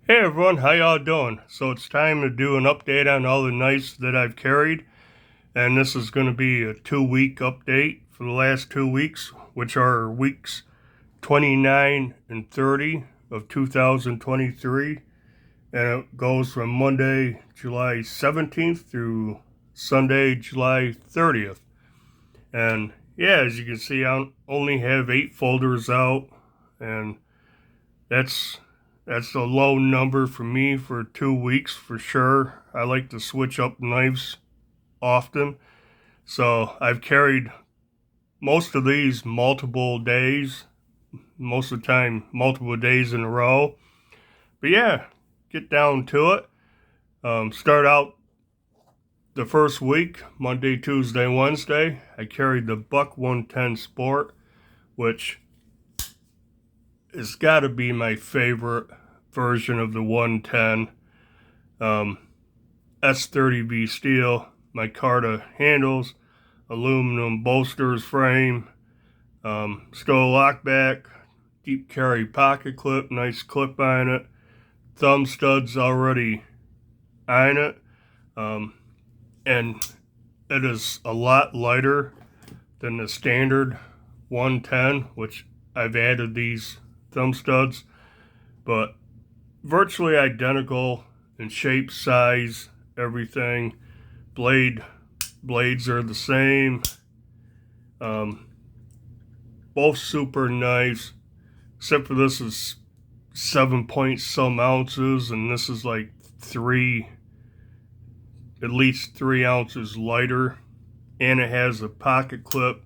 Hey everyone, how y'all doing? So it's time to do an update on all the knives that I've carried, and this is going to be a 2 week update for the last 2 weeks, which are weeks 29 and 30 of 2023, and it goes from Monday, July 17th through Sunday, July 30th. And yeah, as you can see, I only have 8 folders out, and that's that's a low number for me for 2 weeks for sure. I like to switch up knives often. So I've carried most of these multiple days, most of the time multiple days in a row. But yeah, get down to it. Start out the first week, Monday, Tuesday, Wednesday. I carried the Buck 110 Sport, which has got to be my favorite version of the 110. Um, S30V steel, micarta handles, aluminum bolsters frame, Stow lockback, deep carry pocket clip, nice clip on it, thumb studs already on it, um, and it is a lot lighter than the standard 110, which I've added these thumb studs, but virtually identical in shape, size, everything. Blades are the same. Um, both super nice, except for this is 7 point some ounces, and this is like at least 3 ounces lighter. And it has a pocket clip,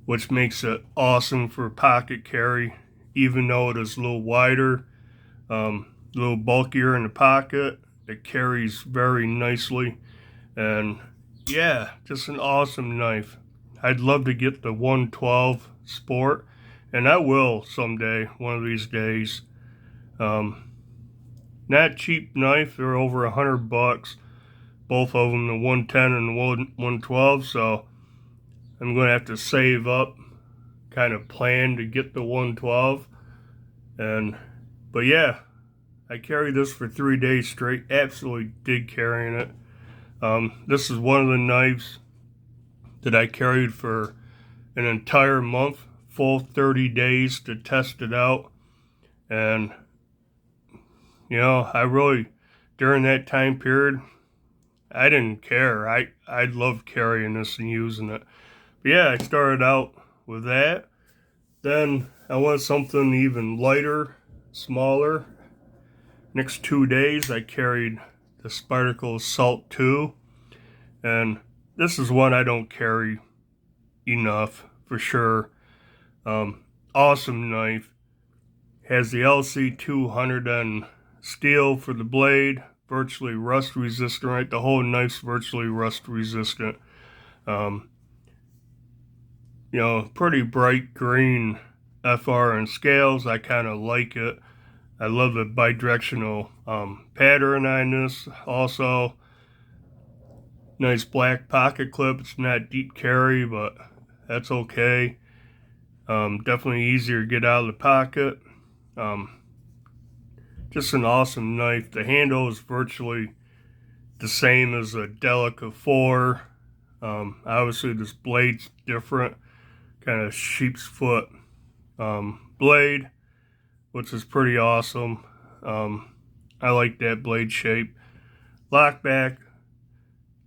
which makes it awesome for pocket carry, even though it is a little wider, a little bulkier in the pocket. It carries very nicely, and yeah, just an awesome knife. I'd love to get the 112 Sport, and I will someday, one of these days. Um, Not cheap knife. They're over $100, both of them, the 110 and the 112. So I'm going to have to save up, kind of plan to get the 112. And but yeah, I carried this for 3 days straight. Absolutely dig carrying it. This is one of the knives that I carried for an entire month, full 30 days to test it out. And, I really, during that time period, I didn't care. I loved carrying this and using it. But yeah, I started out with that. Then I wanted something even lighter, smaller. Next 2 days, I carried the Spyderco Assault 2. And this is one I don't carry enough for sure. Awesome knife. Has the LC200 and steel for the blade, virtually rust resistant, right? The whole knife's virtually rust resistant. Um, Pretty bright green FR and scales. I kind of like it. I love the bidirectional pattern on this. Also, nice black pocket clip. It's not deep carry, but that's okay. Definitely easier to get out of the pocket. Um, just an awesome knife. The handle is virtually the same as a Delica 4. Obviously, this blade's different, kind of sheep's foot blade, which is pretty awesome. I like that blade shape. Lockback,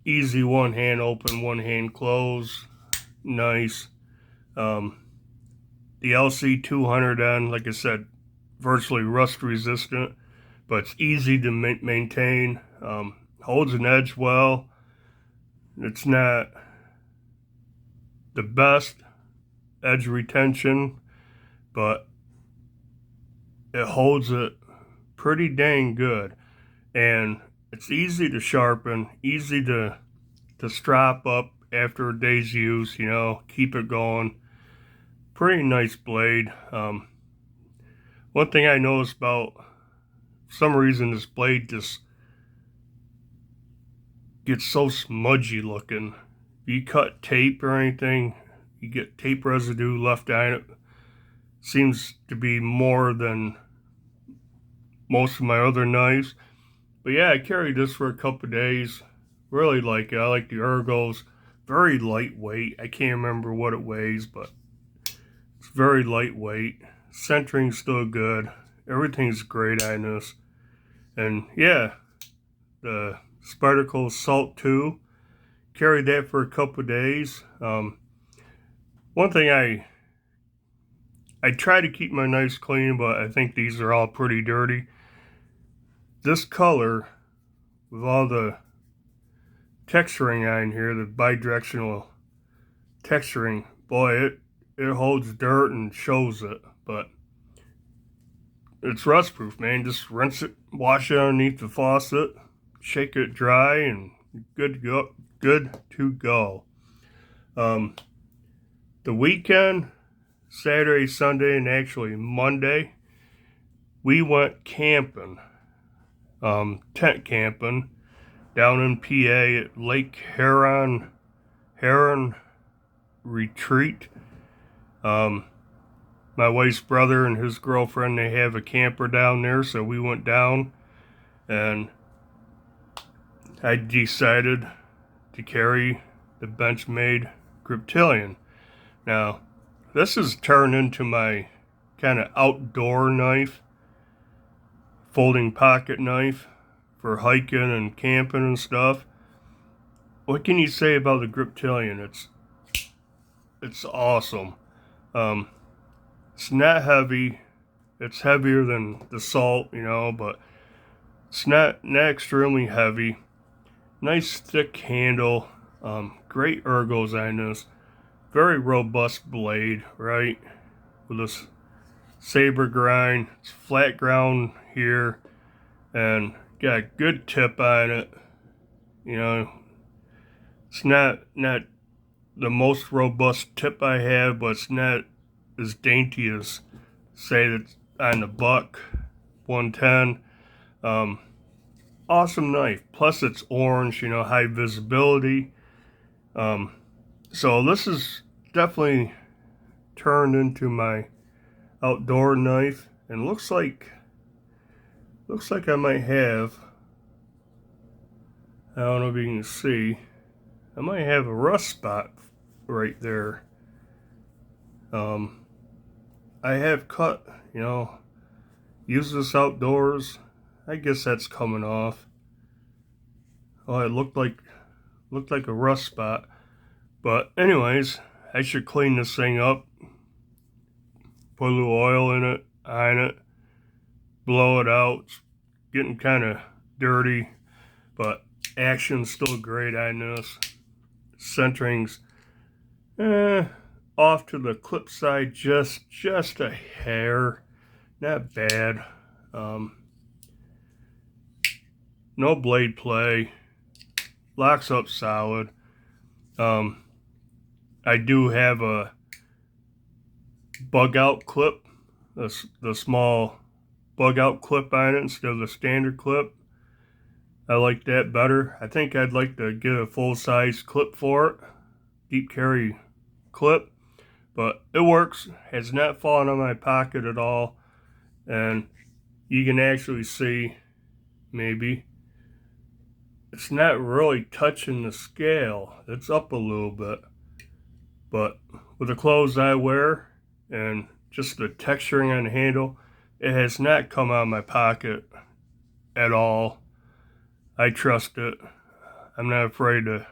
easy one hand open, one hand close. Nice. Um, the LC200N, like I said, virtually rust resistant, but it's easy to maintain. Holds an edge well. It's not the best edge retention, but it holds it pretty dang good. And it's easy to sharpen, easy to strap up after a day's use, keep it going. Pretty nice blade. One thing I noticed about, for some reason, this blade just gets so smudgy looking. If you cut tape or anything, you get tape residue left on it. Seems to be more than most of my other knives. But yeah, I carried this for a couple days. Really like it. I like the Ergos. Very lightweight. I can't remember what it weighs, but it's very lightweight. Centering's still good. Everything's great on this. And yeah, the Spyderco Salt 2. Carried that for a couple days. One thing I try to keep my knives clean, but I think these are all pretty dirty. This color, with all the texturing on here, the bidirectional texturing, boy, it holds dirt and shows it, but it's rust proof, man. Just rinse it, wash it underneath the faucet, shake it dry, and good to go. Good to go. The weekend, Saturday, Sunday, and actually Monday, we went camping, tent camping, down in PA at Lake Heron Retreat. My wife's brother and his girlfriend, they have a camper down there, so we went down, and I decided to carry the Benchmade Griptilian. Now, this has turned into my kind of outdoor knife, folding pocket knife for hiking and camping and stuff. What can you say about the Griptilian? It's awesome. It's not heavy. It's heavier than the Salt, but it's not extremely heavy. Nice thick handle. Great ergos on this. Very robust blade, right? With this saber grind. It's flat ground here, and got a good tip on it. It's not the most robust tip I have, but it's not as dainty as, say, that's on the Buck 110. Awesome knife. Plus it's orange, high visibility. So this is definitely turned into my outdoor knife, and looks like I might have, I don't know if you can see, I might have a rust spot right there. I have cut, use this outdoors. I guess that's coming off. Oh, it looked like a rust spot. But anyways, I should clean this thing up. Put a little oil in it, iron it, blow it out. It's getting kind of dirty, but action's still great on this. Centering's off to the clip side just a hair. Not bad. No blade play. Locks up solid. I do have a bug out clip, the small bug out clip on it instead of the standard clip. I like that better. I think I'd like to get a full size clip for it, deep carry clip, but it works. Has not fallen on my pocket at all, and you can actually see, maybe, it's not really touching the scale. It's up a little bit, but with the clothes I wear and just the texturing on the handle, it has not come out of my pocket at all. I trust it. I'm not afraid that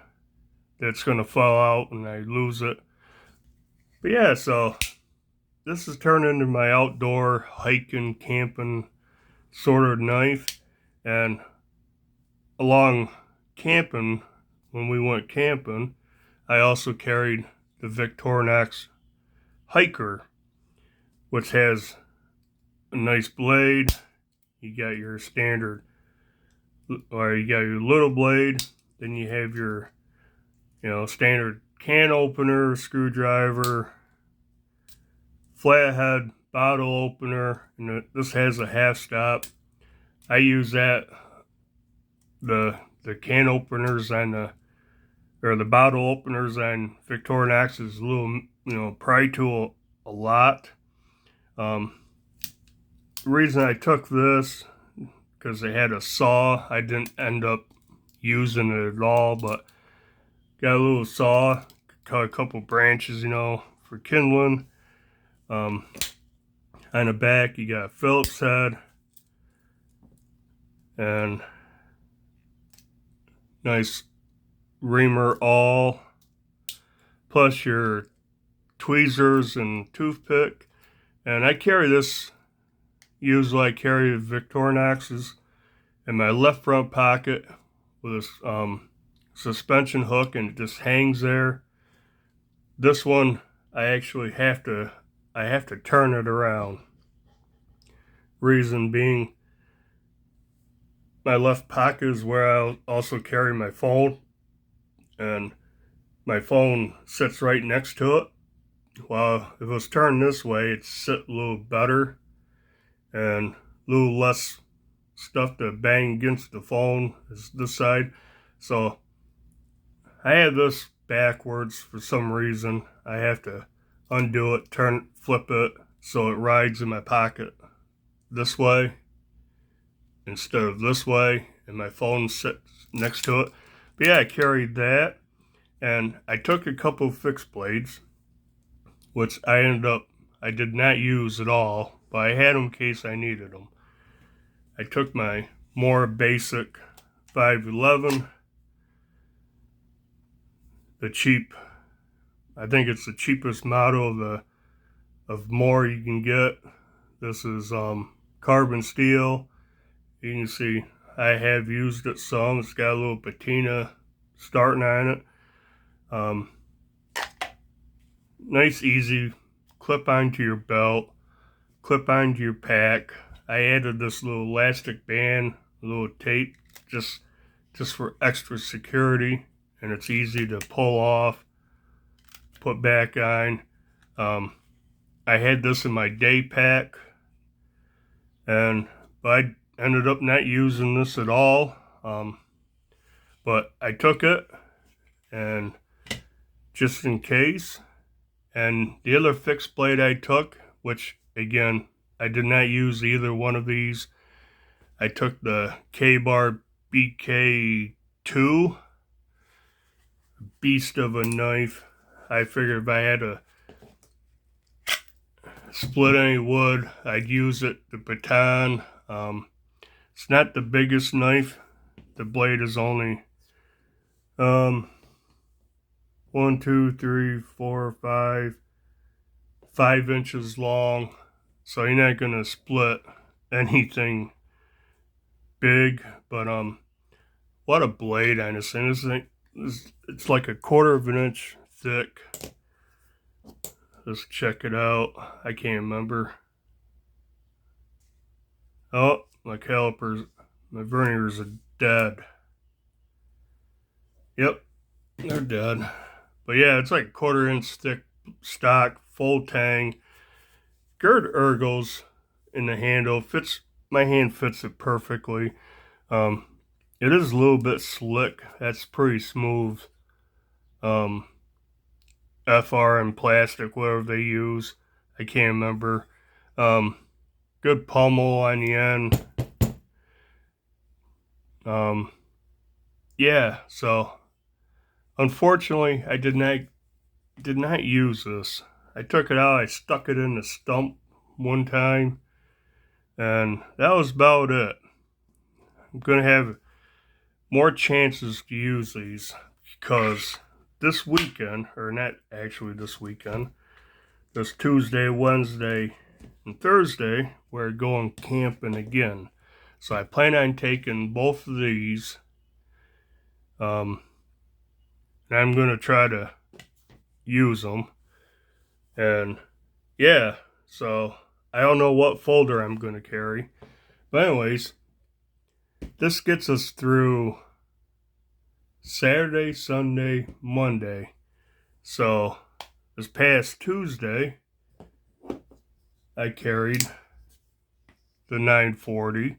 it's going to fall out and I lose it. But yeah, so this has turned into my outdoor hiking, camping sort of knife. And along camping, when we went camping, I also carried the Victorinox Hiker, which has a nice blade. You got your standard, or you got your little blade, then you have your, standard can opener, screwdriver, flathead bottle opener, and this has a half stop. I use that, the can openers on the bottle openers on Victorinox's little, pry tool a lot. The reason I took this because they had a saw. I didn't end up using it at all, but got a little saw, cut a couple branches, for kindling. On the back, you got a Phillips head and nice reamer awl, plus your tweezers and toothpick. And I carry this, usually I carry Victorinoxes in my left front pocket with a suspension hook, and it just hangs there. This one, I actually have to turn it around. Reason being, my left pocket is where I'll also carry my phone, and my phone sits right next to it. Well, if it was turned this way, it'd sit a little better and a little less stuff to bang against the phone is this side. So I have this backwards for some reason. I have to undo it, flip it so it rides in my pocket this way instead of this way, and my phone sits next to it. But yeah, I carried that, and I took a couple of fixed blades, which I did not use at all, but I had them in case I needed them. I took my more basic 511, the cheap, I think it's the cheapest model of more you can get. This is carbon steel. You can see I have used it some. It's got a little patina starting on it. Nice, easy, clip onto your belt, clip onto your pack. I added this little elastic band, a little tape, just for extra security, and it's easy to pull off, put back on. I had this in my day pack, but I ended up not using this at all. But I took it, and just in case. And the other fixed blade I took, which again, I did not use either one of these. I took the Ka-Bar BK2, beast of a knife. I figured if I had to split any wood, I'd use it. The baton, it's not the biggest knife. The blade is only 1, 2, 3, 4, 5 inches long, so you're not gonna split anything big. But what a blade on this thing. This thing it's like 1/4 of an inch thick. Let's check it out. I can't remember. Oh, my calipers, my verniers are dead. Yep, they're dead. But yeah, it's like 1/4 inch thick stock, full tang. Gerd ergos in the handle. My hand fits it perfectly. It is a little bit slick. That's pretty smooth. FR and plastic, whatever they use. I can't remember. Good pommel on the end. Yeah, so unfortunately I did not use this. I took it out, I stuck it in the stump one time, and that was about it. I'm gonna have more chances to use these because this weekend, or not actually this weekend, this Tuesday, Wednesday, and Thursday, we're going camping again. So I plan on taking both of these. And I'm going to try to use them. And yeah, so I don't know what folder I'm going to carry. But anyways, this gets us through Saturday, Sunday, Monday. So this past Tuesday, I carried the 940,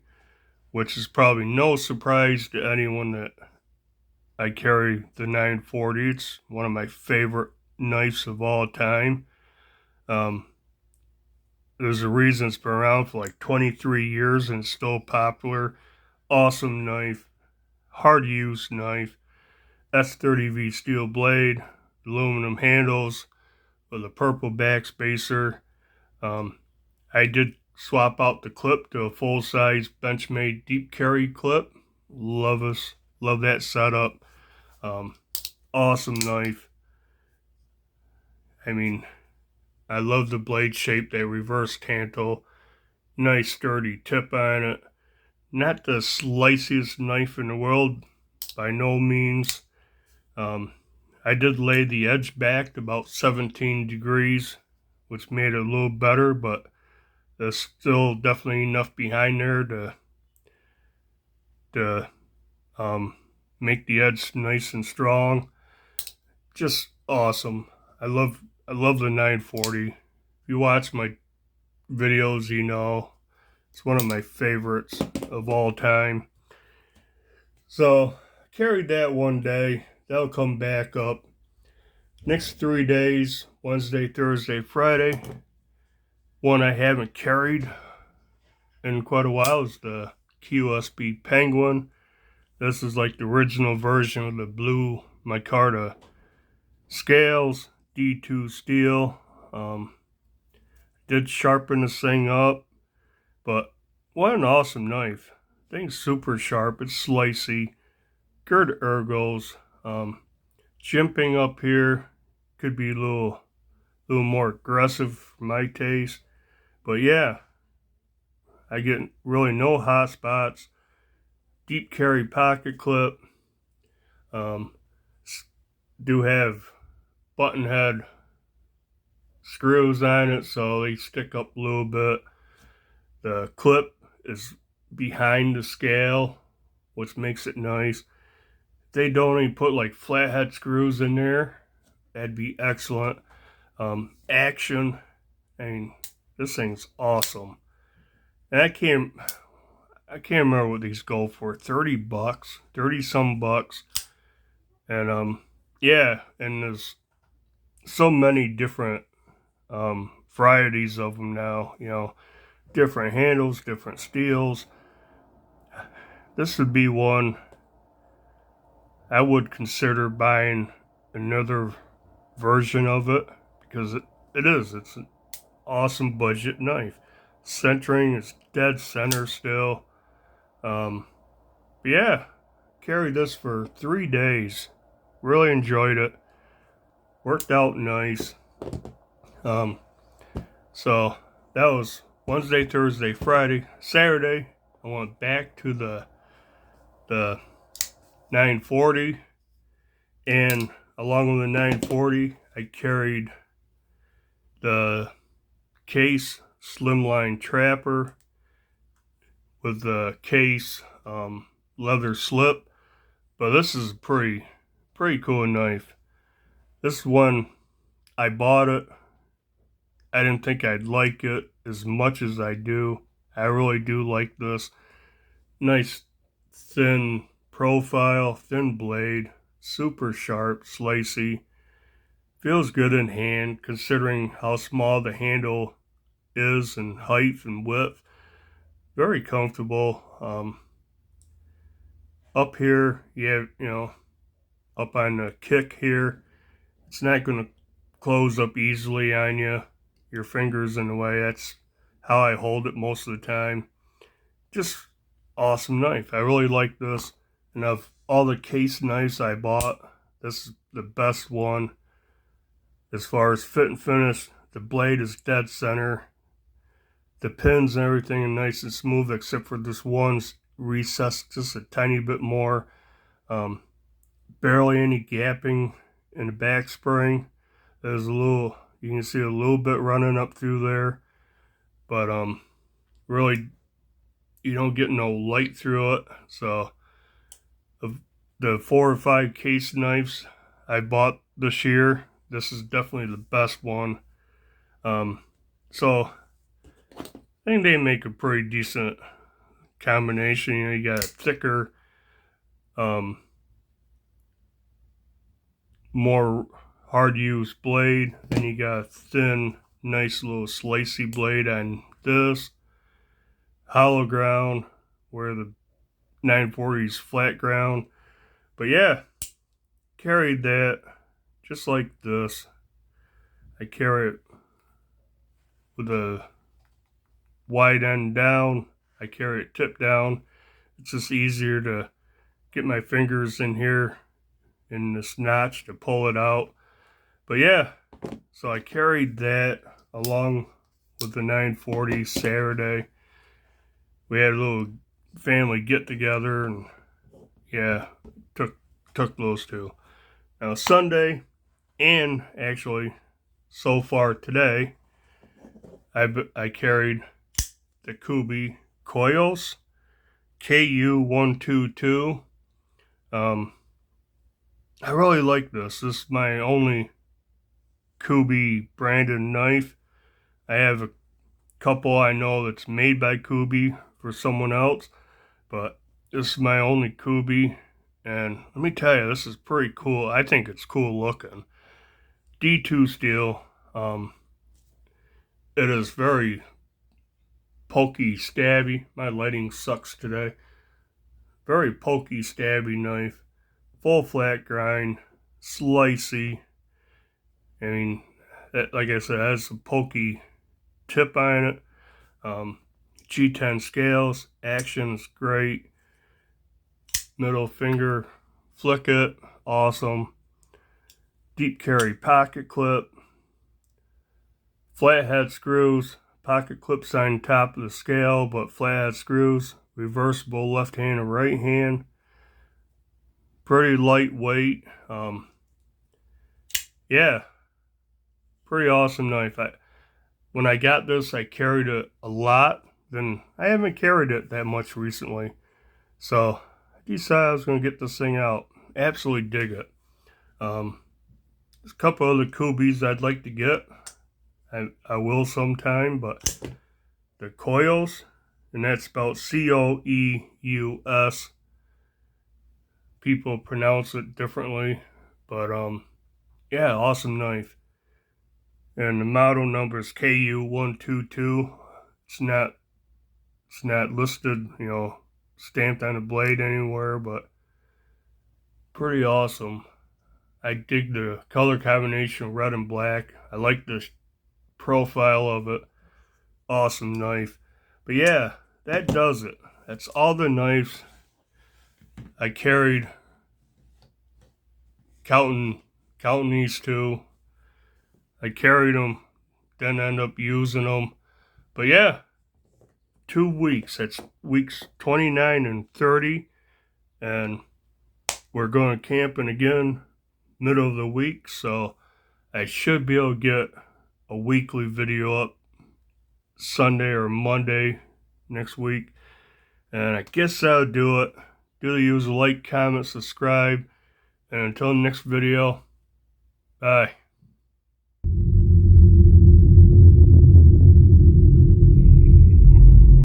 which is probably no surprise to anyone that I carry the 940. It's one of my favorite knives of all time. There's a reason it's been around for like 23 years and it's still popular. Awesome knife, hard use knife. S30V steel blade, aluminum handles with a purple backspacer. I did swap out the clip to a full-size Benchmade deep carry clip. Love that setup. Um, awesome knife. I mean, I love the blade shape, that reverse tanto. Nice sturdy tip on it. Not the sliciest knife in the world, by no means. I did lay the edge back to about 17 degrees, which made it a little better, but there's still definitely enough behind there to make the edge nice and strong. Just awesome. I love the 940. If you watch my videos, you know it's one of my favorites of all time. So I carried that one day. That'll come back up. Next 3 days, Wednesday, Thursday, Friday. One I haven't carried in quite a while is the QSB Penguin. This is like the original version of the blue micarta scales, D2 steel. Did sharpen this thing up, but what an awesome knife. Thing's super sharp, it's slicey, good ergos. Jimping up here could be a little more aggressive for my taste, but yeah, I get really no hot spots. Deep carry pocket clip. Do have button head screws on it, so they stick up a little bit. The clip is behind the scale, which makes it nice. If they don't even put like flathead screws in there, that'd be excellent. Action, I mean, this thing's awesome. And I can't remember what these go for. 30 bucks, 30 some bucks. And yeah, and there's so many different varieties of them now, you know, different handles, different steels. This would be one I would consider buying another version of it, because it's an awesome budget knife. Centering is dead center still. But yeah, carried this for 3 days. Really enjoyed it. Worked out nice. So that was Wednesday, Thursday, Friday. Saturday, I went back to the 940, and along with the 940, I carried the Case Slimline Trapper with the Case leather slip. But this is a pretty cool knife. This one, I bought it. I didn't think I'd like it as much as I do. I really do like this. Nice thin profile, thin blade, super sharp, slicey. Feels good in hand considering how small the handle is in height and width. Very comfortable. Up here, you have, you know, up on the kick here, it's not going to close up easily on you. Your fingers in the way. That's how I hold it most of the time. Just awesome knife. I really like this. And of all the Case knives I bought, this is the best one. As far as fit and finish, the blade is dead center. The pins and everything are nice and smooth, except for this one's recessed just a tiny bit more. Barely any gapping in the back spring. There's a little, you can see a little bit running up through there, but really you don't get no light through it. So of the 4 or 5 Case knives I bought this year, this is definitely the best one. So I think they make a pretty decent combination. You know, you got a thicker, more hard use blade, and you got a thin, nice little slicey blade on this. Hollow ground where the 940's flat ground. But yeah, carried that just like this. I carry it with a wide end down. I carry it tip down. It's just easier to get my fingers in here in this notch to pull it out. But yeah, so I carried that along with the 940 Saturday. We had a little family get together, and yeah, took those two. Now Sunday, and actually so far today, I carried the Kubey Koyos KU122. I really like this. This is my only Kubey branded knife. I have a couple I know that's made by Kubey for someone else, but this is my only Kubey, and let me tell you, this is pretty cool. I think it's cool looking. D2 steel. It is very pokey, stabby. My lighting sucks today. Very pokey, stabby knife. Full flat grind, slicey. I mean, like I said, it has a pokey tip on it. G10 scales, action's great. Middle finger, flick it, awesome. Deep carry pocket clip. Flathead screws, pocket clips on top of the scale, but flathead screws. Reversible left hand and right hand. Pretty lightweight. Yeah, pretty awesome knife. When I got this, I carried it a lot. Then I haven't carried it that much recently. So I decided I was going to get this thing out. Absolutely dig it. There's a couple other Kubeys I'd like to get. I will sometime, but the Koyos, and that's spelled Coeus. People pronounce it differently, but yeah, awesome knife. And the model number is KU122. It's not listed, stamped on the blade anywhere, but pretty awesome. I dig the color combination red and black. I like the profile of it. Awesome knife. But yeah, that does it. That's all the knives I carried, counting these two. I carried them, then end up using them. But yeah, 2 weeks. That's weeks 29 and 30. And we're going camping again middle of the week. So I should be able to get a weekly video up Sunday or Monday next week. And I guess that'll do it. Do the usual, like, comment, subscribe. And until the next video, bye.